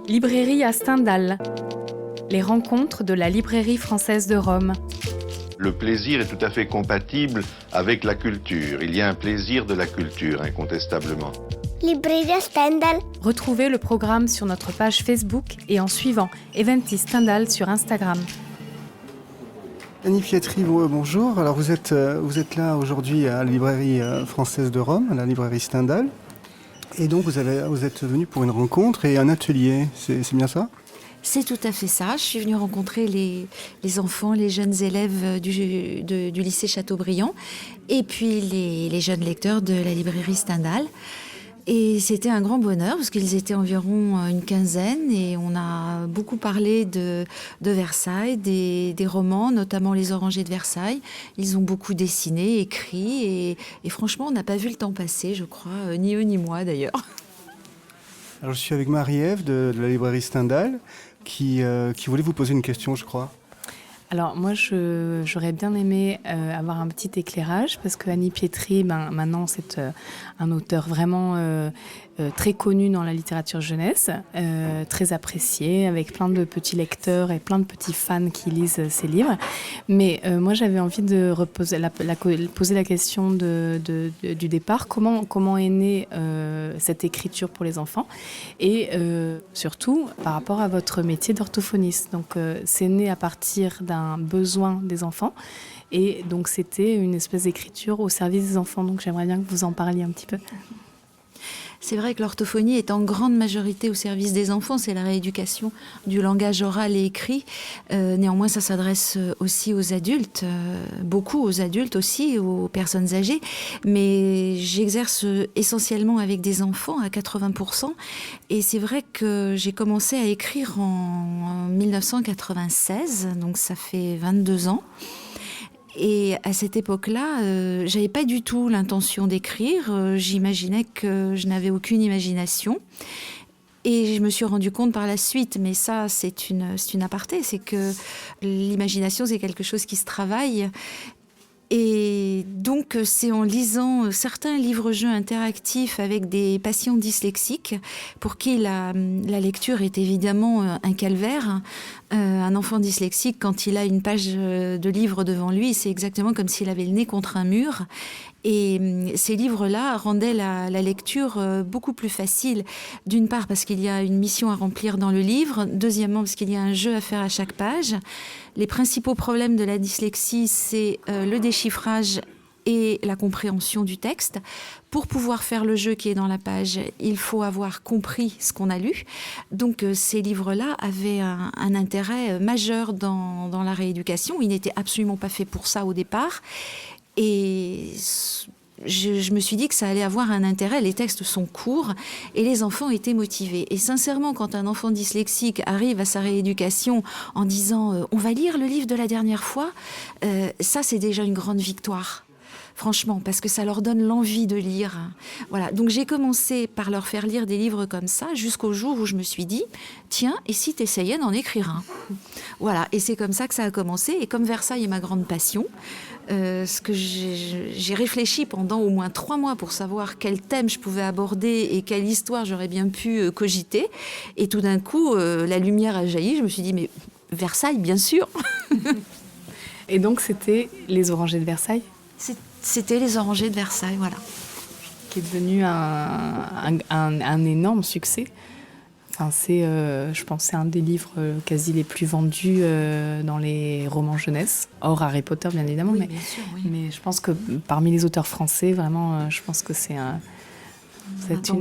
Librairie à Stendhal. Les rencontres de la librairie française de Rome. Le plaisir est tout à fait compatible avec la culture. Il y a un plaisir de la culture, incontestablement. Librairie à Stendhal. Retrouvez le programme sur notre page Facebook et en suivant Eventis Stendhal sur Instagram. Annie Pietri, bonjour. Alors vous êtes là aujourd'hui à la librairie française de Rome, à la librairie Stendhal. Et donc vous êtes venu pour une rencontre et un atelier, c'est bien ça ? C'est tout à fait ça. Je suis venue rencontrer les enfants, les jeunes élèves du lycée Chateaubriand et puis les jeunes lecteurs de la librairie Stendhal. Et c'était un grand bonheur parce qu'ils étaient environ une quinzaine et on a beaucoup parlé de Versailles, des romans, notamment Les Orangers de Versailles. Ils ont beaucoup dessiné, écrit et franchement, on n'a pas vu le temps passer, je crois, ni eux ni moi d'ailleurs. Alors je suis avec Marie-Ève de la librairie Stendhal qui voulait vous poser une question, je crois. Alors moi, j'aurais bien aimé avoir un petit éclairage parce que Annie Pietri, maintenant, c'est un auteur vraiment très connu dans la littérature jeunesse, très apprécié, avec plein de petits lecteurs et plein de petits fans qui lisent ses livres. Mais moi, j'avais envie de poser la question du départ. Comment est née cette écriture pour les enfants et surtout par rapport à votre métier d'orthophoniste. Donc, c'est né à partir d'un besoin des enfants et donc c'était une espèce d'écriture au service des enfants. Donc, j'aimerais bien que vous en parliez un petit peu. C'est vrai que l'orthophonie est en grande majorité au service des enfants, c'est la rééducation du langage oral et écrit. Néanmoins, ça s'adresse aussi aux adultes, beaucoup aux adultes aussi, aux personnes âgées. Mais j'exerce essentiellement avec des enfants à 80%. Et c'est vrai que j'ai commencé à écrire en 1996, donc ça fait 22 ans. Et à cette époque-là, j'avais pas du tout l'intention d'écrire. J'imaginais que je n'avais aucune imagination. Et je me suis rendu compte par la suite, mais ça, c'est une aparté, c'est que l'imagination, c'est quelque chose qui se travaille. Et donc, c'est en lisant certains livres-jeux interactifs avec des patients dyslexiques, pour qui la lecture est évidemment un calvaire. Un enfant dyslexique, quand il a une page de livre devant lui, c'est exactement comme s'il avait le nez contre un mur. Et ces livres-là rendaient la lecture beaucoup plus facile. D'une part, parce qu'il y a une mission à remplir dans le livre. Deuxièmement, parce qu'il y a un jeu à faire à chaque page. Les principaux problèmes de la dyslexie, c'est le déchiffrage et la compréhension du texte. Pour pouvoir faire le jeu qui est dans la page, il faut avoir compris ce qu'on a lu. Donc ces livres-là avaient un intérêt majeur dans la rééducation. Ils n'étaient absolument pas faits pour ça au départ. Et je me suis dit que ça allait avoir un intérêt. Les textes sont courts et les enfants étaient motivés. Et sincèrement, quand un enfant dyslexique arrive à sa rééducation en disant « on va lire le livre de la dernière fois », ça c'est déjà une grande victoire. Franchement, parce que ça leur donne l'envie de lire. Voilà. Donc j'ai commencé par leur faire lire des livres comme ça, jusqu'au jour où je me suis dit, tiens, et si t'essayais d'en écrire un ? Voilà. Et c'est comme ça que ça a commencé. Et comme Versailles est ma grande passion, j'ai réfléchi pendant au moins 3 mois pour savoir quel thème je pouvais aborder et quelle histoire j'aurais bien pu cogiter. Et tout d'un coup, la lumière a jailli. Je me suis dit, mais Versailles, bien sûr. Et donc, c'était Les Orangers de Versailles ? C'était Les Orangers de Versailles, voilà. Qui est devenu un énorme succès. Enfin, je pense que c'est un des livres quasi les plus vendus dans les romans jeunesse, hors Harry Potter bien évidemment, oui, mais, bien sûr, oui. Mais je pense que parmi les auteurs français, vraiment, je pense que c'est un... Tant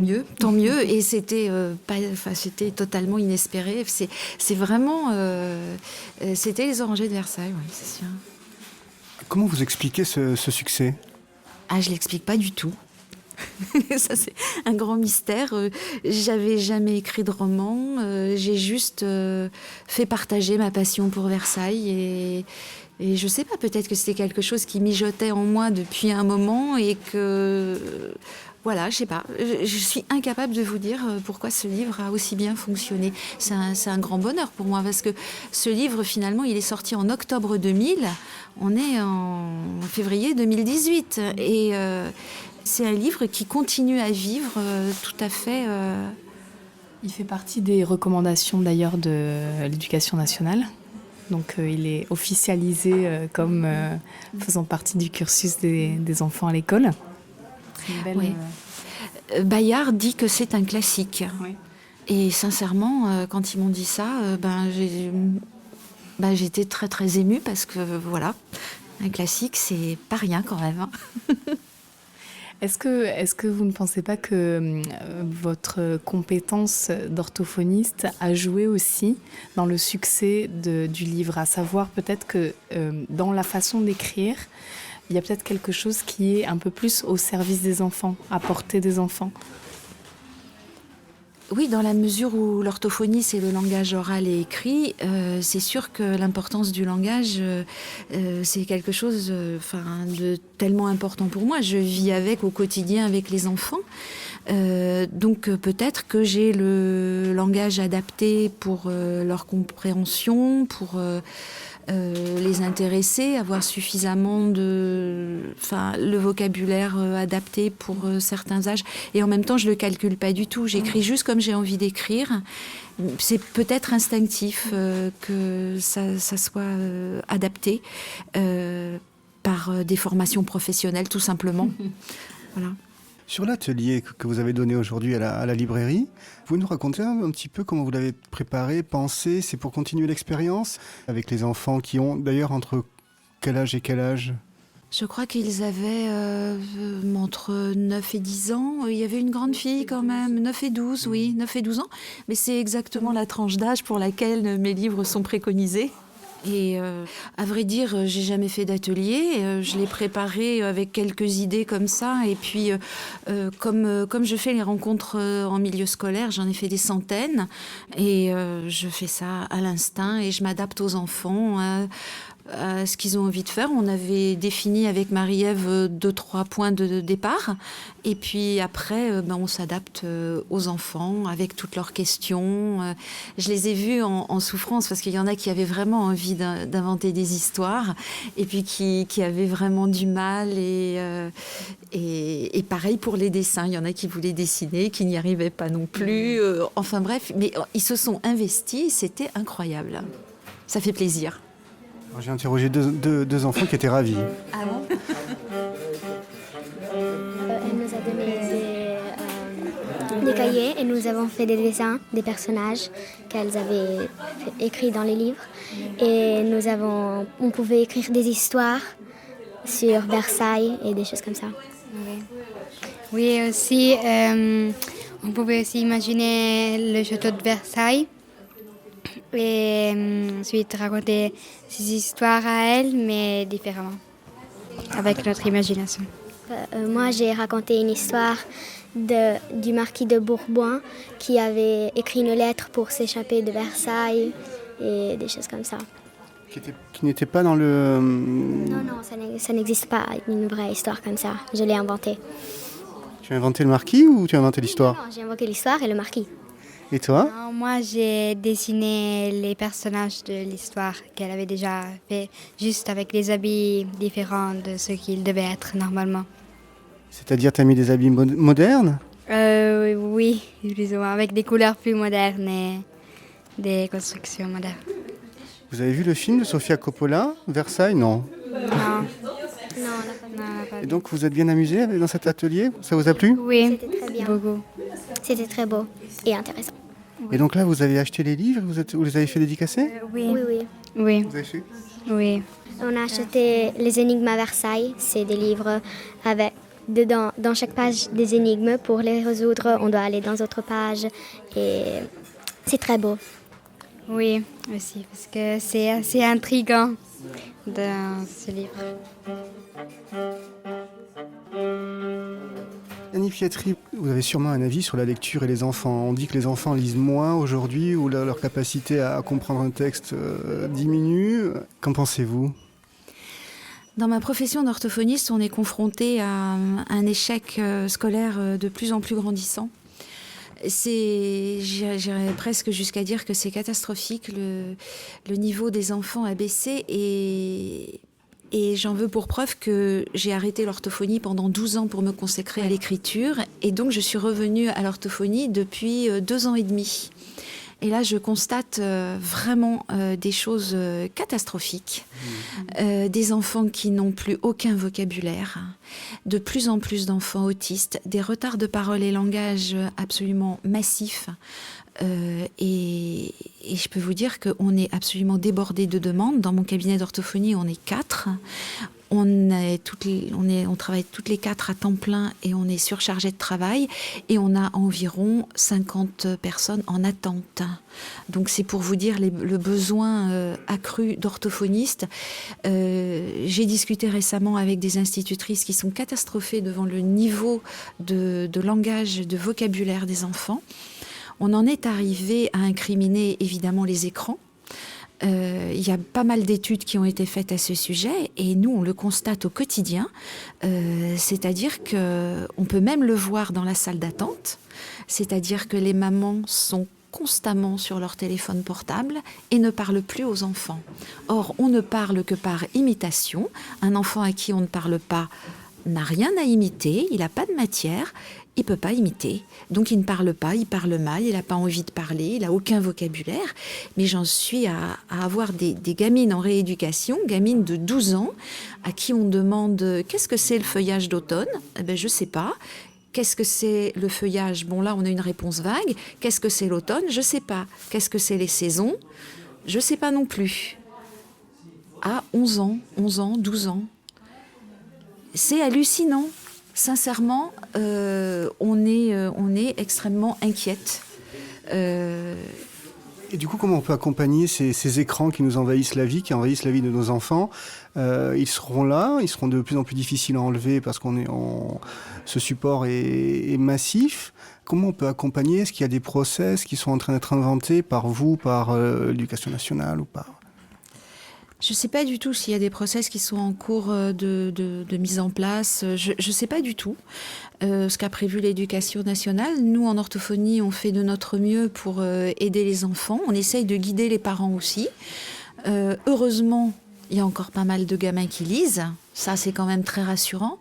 mieux. Et c'était totalement inespéré. C'est vraiment... c'était Les Orangers de Versailles, oui, c'est sûr. Comment vous expliquez ce succès ? Ah, je l'explique pas du tout. Ça, c'est un grand mystère. J'avais jamais écrit de roman. J'ai juste fait partager ma passion pour Versailles. Et je sais pas, peut-être que c'était quelque chose qui mijotait en moi depuis un moment et que... Voilà, je sais pas. Je suis incapable de vous dire pourquoi ce livre a aussi bien fonctionné. C'est un grand bonheur pour moi parce que ce livre, finalement, il est sorti en octobre 2000. On est en février 2018. Et c'est un livre qui continue à vivre tout à fait Il fait partie des recommandations d'ailleurs de l'Éducation nationale. Donc il est officialisé comme faisant partie du cursus des enfants à l'école. C'est une belle, Oui. Bayard dit que c'est un classique. Oui. Et sincèrement, quand ils m'ont dit ça, j'étais très très émue parce que voilà, un classique, c'est pas rien quand même. Hein. Est-ce que vous ne pensez pas que votre compétence d'orthophoniste a joué aussi dans le succès du livre, à savoir peut-être que dans la façon d'écrire, il y a peut-être quelque chose qui est un peu plus au service des enfants, à portée des enfants? Oui, dans la mesure où l'orthophonie, c'est le langage oral et écrit, c'est sûr que l'importance du langage, c'est quelque chose de tellement important pour moi. Je vis avec au quotidien avec les enfants. Donc peut-être que j'ai le langage adapté pour leur compréhension, pour les intéresser, avoir suffisamment le vocabulaire adapté pour certains âges. Et en même temps, je le calcule pas du tout. J'écris juste comme j'ai envie d'écrire. C'est peut-être instinctif que ça soit adapté par des formations professionnelles, tout simplement. Voilà. Sur l'atelier que vous avez donné aujourd'hui à la librairie, vous pouvez nous raconter un petit peu comment vous l'avez préparé, pensé? C'est pour continuer l'expérience avec les enfants qui ont d'ailleurs entre quel âge et quel âge? Je crois qu'ils avaient entre 9 et 10 ans. Il y avait une grande fille quand même, 9 et 12, oui, 9 et 12 ans. Mais c'est exactement la tranche d'âge pour laquelle mes livres sont préconisés. Et à vrai dire, j'ai jamais fait d'atelier. Je l'ai préparé avec quelques idées comme ça. Et puis, comme je fais les rencontres en milieu scolaire, j'en ai fait des centaines. Et je fais ça à l'instinct et je m'adapte aux enfants. À ce qu'ils ont envie de faire. On avait défini avec Marie-Ève 2-3 points de départ. Et puis après, on s'adapte aux enfants avec toutes leurs questions. Je les ai vus en souffrance parce qu'il y en a qui avaient vraiment envie d'inventer des histoires et puis qui avaient vraiment du mal. Et pareil pour les dessins. Il y en a qui voulaient dessiner, qui n'y arrivaient pas non plus. Enfin bref, mais ils se sont investis. C'était incroyable. Ça fait plaisir. Alors, j'ai interrogé deux enfants qui étaient ravis. Ah bon? Elle nous a donné des cahiers et nous avons fait des dessins des personnages qu'elles avaient écrits dans les livres. Et on pouvait écrire des histoires sur Versailles et des choses comme ça. Oui, aussi, on pouvait aussi imaginer le château de Versailles. Et ensuite raconter ces histoires à elle, mais différemment, avec notre imagination. Moi, j'ai raconté une histoire du marquis de Bourbon qui avait écrit une lettre pour s'échapper de Versailles et des choses comme ça. Qui n'était pas dans le... Non, ça n'existe pas, une vraie histoire comme ça. Je l'ai inventée. Tu as inventé le marquis ou tu as inventé l'histoire? Non, j'ai inventé l'histoire et le marquis. Et toi? Non, moi, j'ai dessiné les personnages de l'histoire qu'elle avait déjà fait, juste avec des habits différents de ce qu'ils devaient être normalement. C'est-à-dire, tu as mis des habits modernes? Oui, plus ou moins, avec des couleurs plus modernes et des constructions modernes. Vous avez vu le film de Sofia Coppola, Versailles? Non. Non. Non, on n'a pas Et donc, vous êtes bien amusé dans cet atelier? Ça vous a plu? Oui, C'était très bien. beaucoup. C'était très beau et intéressant. Et donc là, vous avez acheté les livres? Vous les avez fait dédicacer? Oui. Oui. Vous avez fait? Oui. On a acheté les énigmes à Versailles. C'est des livres avec dedans, dans chaque page, des énigmes. Pour les résoudre, on doit aller dans d'autres pages. Et c'est très beau. Oui, aussi, parce que c'est assez intriguant dans ce livre. Annie Pietri, vous avez sûrement un avis sur la lecture et les enfants. On dit que les enfants lisent moins aujourd'hui, ou leur capacité à comprendre un texte diminue. Qu'en pensez-vous? Dans ma profession d'orthophoniste, on est confronté à un échec scolaire de plus en plus grandissant. J'irais presque jusqu'à dire que c'est catastrophique. Le niveau des enfants a baissé et Et j'en veux pour preuve que j'ai arrêté l'orthophonie pendant 12 ans pour me consacrer à l'écriture. Et donc, je suis revenue à l'orthophonie depuis 2 ans et demi. Et là, je constate vraiment des choses catastrophiques. Des enfants qui n'ont plus aucun vocabulaire, de plus en plus d'enfants autistes, des retards de parole et langage absolument massifs. Et je peux vous dire qu'on est absolument débordé de demandes. Dans mon cabinet d'orthophonie, on est 4. On travaille toutes les 4 à temps plein et on est surchargé de travail. Et on a environ 50 personnes en attente. Donc c'est pour vous dire le besoin accru d'orthophonistes. J'ai discuté récemment avec des institutrices qui sont catastrophées devant le niveau de langage, de vocabulaire des enfants. On en est arrivé à incriminer évidemment les écrans. Il y a pas mal d'études qui ont été faites à ce sujet et nous, on le constate au quotidien. C'est-à-dire qu'on peut même le voir dans la salle d'attente. C'est-à-dire que les mamans sont constamment sur leur téléphone portable et ne parlent plus aux enfants. Or, on ne parle que par imitation. Un enfant à qui on ne parle pas n'a rien à imiter, il n'a pas de matière. Il ne peut pas imiter, donc il ne parle pas, il parle mal, il n'a pas envie de parler, il n'a aucun vocabulaire. Mais j'en suis à avoir des gamines en rééducation, gamines de 12 ans, à qui on demande « Qu'est-ce que c'est le feuillage d'automne ?» Eh bien, je ne sais pas. Qu'est-ce que c'est le feuillage ? Bon, là, on a une réponse vague. Qu'est-ce que c'est l'automne ? Je ne sais pas. Qu'est-ce que c'est les saisons ? Je ne sais pas non plus. À 11 ans, 12 ans. C'est hallucinant. Sincèrement, on est extrêmement inquiète. Et du coup, comment on peut accompagner ces écrans qui nous envahissent la vie, qui envahissent la vie de nos enfants ? Ils seront là, ils seront de plus en plus difficiles à enlever parce ce support est massif. Comment on peut accompagner ? Est-ce qu'il y a des process qui sont en train d'être inventés par vous, par l'Éducation nationale ou par... Je ne sais pas du tout s'il y a des process qui sont en cours de mise en place. Je ne sais pas du tout ce qu'a prévu l'Éducation nationale. Nous, en orthophonie, on fait de notre mieux pour aider les enfants. On essaye de guider les parents aussi. Heureusement, il y a encore pas mal de gamins qui lisent. Ça, c'est quand même très rassurant.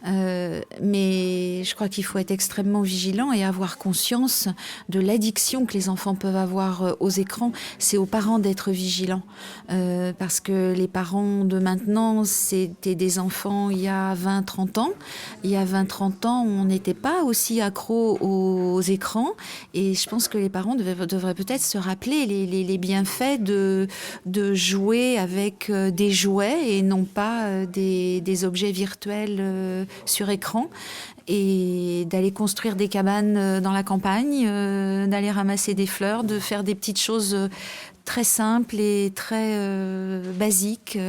Mais je crois qu'il faut être extrêmement vigilant et avoir conscience de l'addiction que les enfants peuvent avoir aux écrans. C'est aux parents d'être vigilants. Parce que les parents de maintenant, c'était des enfants il y a 20-30 ans. Il y a 20-30 ans, on n'était pas aussi accro aux écrans. Et je pense que les parents devraient peut-être se rappeler les bienfaits de jouer avec des jouets et non pas des objets virtuels sur écran, et d'aller construire des cabanes dans la campagne, d'aller ramasser des fleurs, de faire des petites choses très simples et très basiques,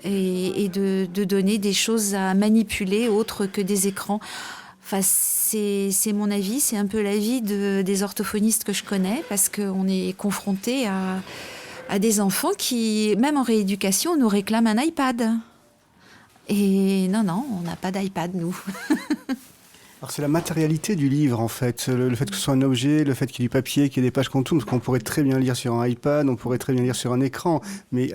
et de donner des choses à manipuler autres que des écrans. Enfin, c'est mon avis, c'est un peu l'avis des orthophonistes que je connais, parce qu'on est confronté à des enfants qui, même en rééducation, nous réclament un iPad. Et non, on n'a pas d'iPad, nous. Alors c'est la matérialité du livre, en fait. Le fait que ce soit un objet, le fait qu'il y ait du papier, qu'il y ait des pages qu'on tourne, parce qu'on pourrait très bien lire sur un iPad, on pourrait très bien lire sur un écran. Mais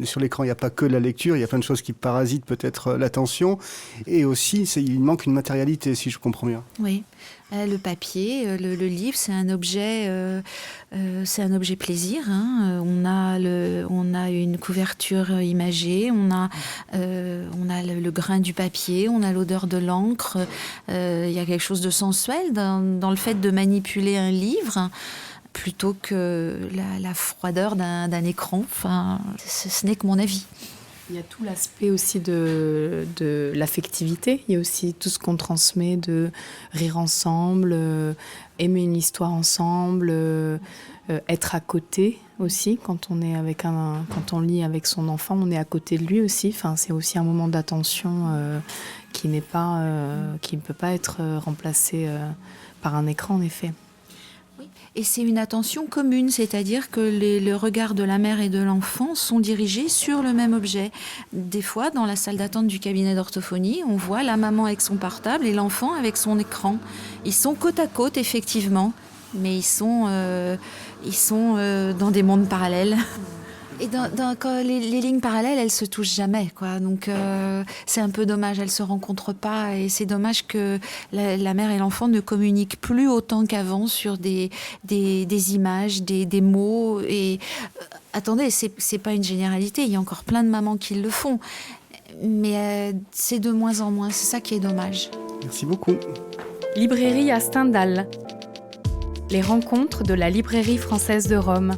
sur l'écran, il n'y a pas que la lecture, il y a plein de choses qui parasitent peut-être l'attention. Et aussi, il manque une matérialité, si je comprends bien. Oui. Le papier, le livre, c'est un objet plaisir. Hein. On a une couverture imagée, on a le grain du papier, on a l'odeur de l'encre. Il y a quelque chose de sensuel dans le fait de manipuler un livre, plutôt que la froideur d'un écran. Enfin, ce n'est que mon avis. Il y a tout l'aspect aussi de l'affectivité. Il y a aussi tout ce qu'on transmet de rire ensemble, aimer une histoire ensemble, être à côté aussi. Quand on lit avec son enfant, on est à côté de lui aussi. Enfin, c'est aussi un moment d'attention qui ne peut pas être remplacé par un écran, en effet. Et c'est une attention commune, c'est-à-dire que le regard de la mère et de l'enfant sont dirigés sur le même objet. Des fois, dans la salle d'attente du cabinet d'orthophonie, on voit la maman avec son portable et l'enfant avec son écran. Ils sont côte à côte, effectivement, mais ils sont dans des mondes parallèles. Et quand les lignes parallèles, elles se touchent jamais, quoi. Donc c'est un peu dommage, elles se rencontrent pas, et c'est dommage que la mère et l'enfant ne communiquent plus autant qu'avant sur des images, des mots. Et attendez, c'est pas une généralité. Il y a encore plein de mamans qui le font, mais c'est de moins en moins. C'est ça qui est dommage. Merci beaucoup. Librairie à Stendhal. Les rencontres de la Librairie française de Rome.